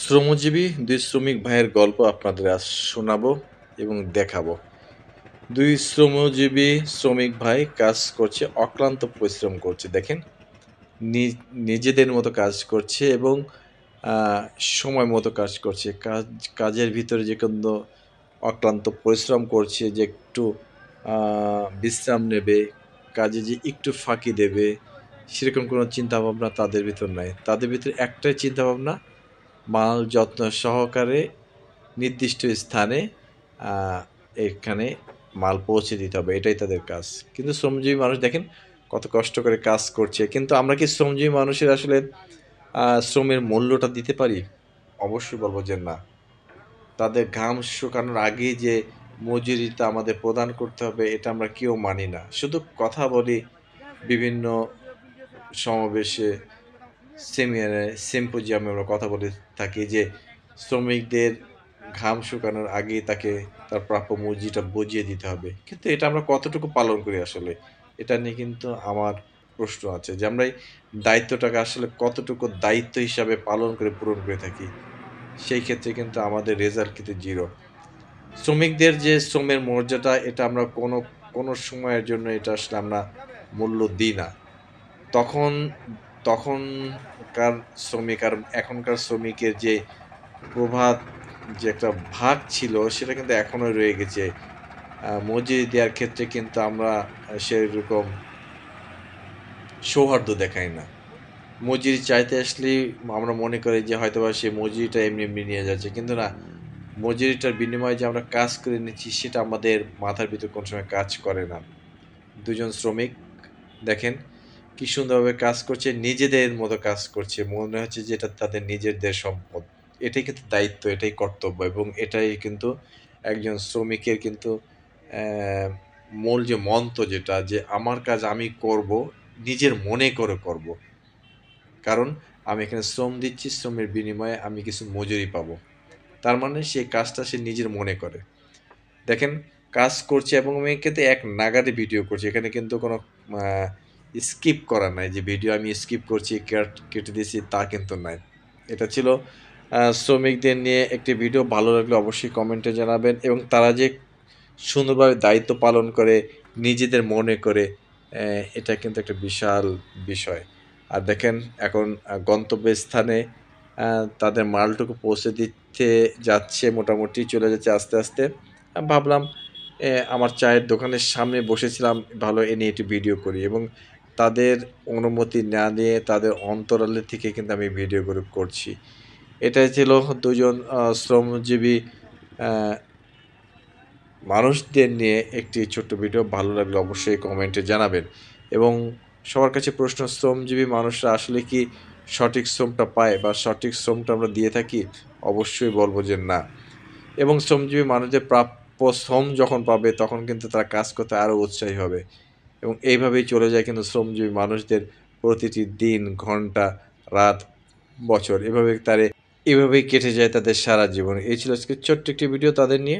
শ্রমজীবী ২ শ্রমিক ভাইয়ের গল্প আপনাদের আজ শোনাবো এবং দেখাবো। ২ শ্রমজীবী শ্রমিক ভাই কাজ করছে, অক্লান্ত পরিশ্রম করছে। দেখেন নি নিজেদের মতো কাজ করছে এবং আ সময় মতো কাজ করছে। কাজের ভিতরে যে কিন্তু অক্লান্ত পরিশ্রম করছে যে একটু আ বিশ্রাম নেবে, কাজে যে একটু ফাঁকি দেবে, সেরকম কোনো চিন্তাভাবনা তাদের ভিতর নাই। তাদের ভিতরে একটাই চিন্তাভাবনা, মাল যত্ন সহকারে নির্দিষ্ট স্থানে আ এখানে মাল পৌঁছে দিতে হবে। এটাই তাদের কাজ। কিন্তু শ্রমজীবী মানুষ দেখেন কত কষ্ট করে কাজ করছে। কিন্তু আমরা কি শ্রমজীবী মানুষের আসলে শ্রমের মূল্যটা দিতে পারি? অবশ্যই বলব যে না। তাদের ঘাম শুকানোর আগেই যে মজুরিটা আমাদের প্রদান করতে হবে এটা আমরা কেউ মানি না। শুধু কথা বলি বিভিন্ন সমাবেশে, সেমিনারে, সিম্পোজিয়ামে আমরা কথা বলে থাকি যে শ্রমিকদের ঘাম শুকানোর আগেই তাকে তার প্রাপ্য মজুরিটা বুঝিয়ে দিতে হবে। কিন্তু এটা আমরা কতটুকু পালন করি আসলে? এটা নিয়ে কিন্তু আমার প্রশ্ন আছে যে আমরা এই দায়িত্বটাকে আসলে কতটুকু দায়িত্ব হিসাবে পালন করে পূরণ করে থাকি? সেই ক্ষেত্রে কিন্তু আমাদের রেজাল্ট কিন্তু 0। শ্রমিকদের যে শ্রমের মর্যাদা এটা আমরা কোনো সময়ের জন্য এটা আসলে আমরা মূল্য দিই না। তখন তখনকার শ্রমিক আর এখনকার শ্রমিকের যে প্রভাব যে একটা ভাগ ছিল সেটা কিন্তু এখনো রয়ে গেছে। মজুরি দেওয়ার ক্ষেত্রে কিন্তু আমরা সেরকম সৌহার্দ্য দেখাই না। মজুরি চাইতে আসলেই আমরা মনে করি যে হয়তোবা সে মজুরিটা এমনি, এমনি নিয়ে যাচ্ছে। কিন্তু না, মজুরিটার বিনিময়ে যে আমরা কাজ করে নিচ্ছি সেটা আমাদের মাথার ভিতর কোনো সময় কাজ করে না। ২ জন শ্রমিক দেখেন কি সুন্দরভাবে কাজ করছে, নিজেদের মতো কাজ করছে। মনে হচ্ছে যে এটা তাদের নিজেদের সম্পদ। এটাই কিন্তু দায়িত্ব, এটাই কর্তব্য এবং এটাই কিন্তু একজন শ্রমিকের কিন্তু অ্যা মূল যে মন্ত্র যেটা যে আমার কাজ আমি করব, নিজের মনে করে করব। কারণ আমি এখানে শ্রম দিচ্ছি, শ্রমের বিনিময়ে আমি কিছু মজুরি পাবো। তার মানে সেই কাজটা সে নিজের মনে করে। দেখেন কাজ করছে এবং আমি কিন্তু এক নাগাড়ে ভিডিও করছি। এখানে কিন্তু কোনো আ স্কিপ করা নাই যে ভিডিও আমি স্কিপ করছি, কেটে দিছি তা কিন্তু নাই। এটা ছিল শ্রমিকদের নিয়ে একটি ভিডিও। ভালো লাগলে অবশ্যই কমেন্টে জানাবেন এবং তারা যে সুন্দরভাবে দায়িত্ব পালন করে, নিজেদের মনে করে এটা কিন্তু একটা বিশাল বিষয়। আর দেখেন এখন গন্তব্যস্থানে তাদের মালটুকু পৌঁছে দিতে যাচ্ছে মোটামুটি চলে যাচ্ছে আস্তে, আস্তে। ভাবলাম আমার চায়ের দোকানের সামনে বসেছিলাম, ভালো এ নিয়ে একটু ভিডিও করি এবং তাদের অনুমতি না নিয়ে তাদের অন্তরালে থেকে কিন্তু আমি ভিডিওগুলো করছি। এটাই ছিল ২ জন শ্রমজীবী অ্যা মানুষদের নিয়ে একটি ছোট্ট ভিডিও। ভালো লাগলে অবশ্যই কমেন্টে জানাবেন। এবং সবার কাছে প্রশ্ন, শ্রমজীবী মানুষরা আসলে কি সঠিক শ্রমটা পায় বা সঠিক শ্রমটা আমরা দিয়ে থাকি? অবশ্যই বলব যে না। এবং শ্রমজীবী মানুষদের প্রাপ্য শ্রম যখন পাবে তখন কিন্তু তারা কাজ করতে আরো উৎসাহী হবে। এবং এইভাবেই চলে যায় কিন্তু শ্রমজীবী মানুষদের প্রতিটি দিন, ঘন্টা, রাত, বছর এভাবেই কেটে যায় তাদের সারা জীবন। এই ছিল আজকে ছোট্ট একটি ভিডিও তাদের নিয়ে।